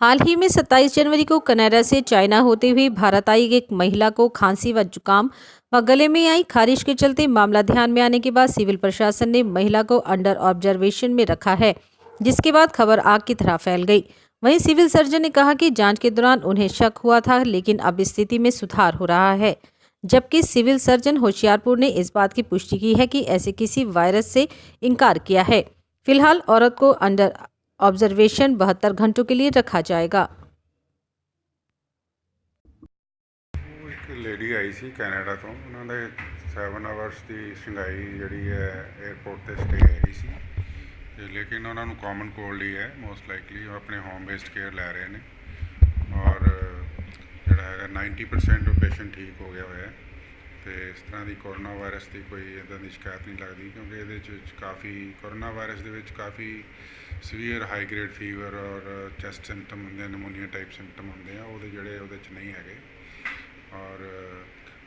हाल ही में 27 जनवरी को कनाडा से चाइना होते हुए भारत आई एक महिला को खांसी व जुकाम व गले में आई खारिश के चलते मामला ध्यान में आने के बाद सिविल प्रशासन ने महिला को अंडर ऑब्जर्वेशन में रखा है, जिसके बाद खबर आग की तरह फैल गई। वहीं सिविल सर्जन ने कहा कि जांच के दौरान उन्हें शक हुआ था, लेकिन अब स्थिति में सुधार हो रहा है। जबकि सिविल सर्जन होशियारपुर ने इस बात की पुष्टि की है कि ऐसे किसी वायरस से इनकार किया है। फिलहाल औरत को अंडर ऑब्जर्वेशन 72 घंटों के लिए रखा जाएगा। एक लेडी आई सी कैनेडा तो उन्होंने 7 आवर्स की शंघाई जी है एयरपोर्ट पर स्टे हैगी सी, लेकिन उन्होंने कॉमन कोल्ड ही है मोस्ट लाइकली अपने होम बेस्ड केयर लै रहे हैं और जोड़ा है 90% पेशेंट ठीक हो गया हुआ है। तो इस तरह की कोरोना वायरस की कोई इदा की शिकायत नहीं लगती, क्योंकि ये काफ़ी कोरोना वायरस के काफ़ी सीवियर हाई ग्रेड फीवर और चैस्ट सिम्पटम होंगे, नमूनीआ टाइप सिम्पटम होंगे, वो जोड़े वो नहीं है। और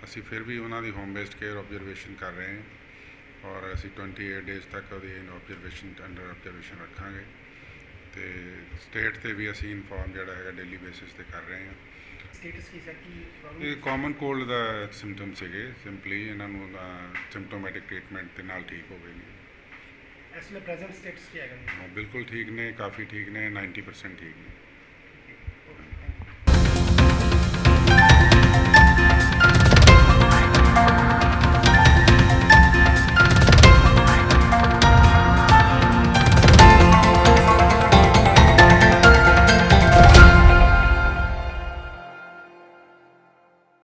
असी फिर भी उन्होंने होम बेस्ड केयर ऑब्जरवेशन कर रहे हैं और असी 28 डेज तक वो ऑब्जरवेशन अंडर ऑब्जरवेशन रखा। तो स्टेट से भी असी इनफॉर्म जोड़ा है डेली बेसिस पे कर रहे हैं। ये कॉमन कोल्ड का सिम्पटम से सिंपली इन्हों सिम्पटोमैटिक ट्रीटमेंट के नाल ठीक हो गए हैं। इसमें प्रेजेंट स्टेट्स क्या है? बिल्कुल ठीक ने, काफ़ी ठीक ने, 90% ठीक ने।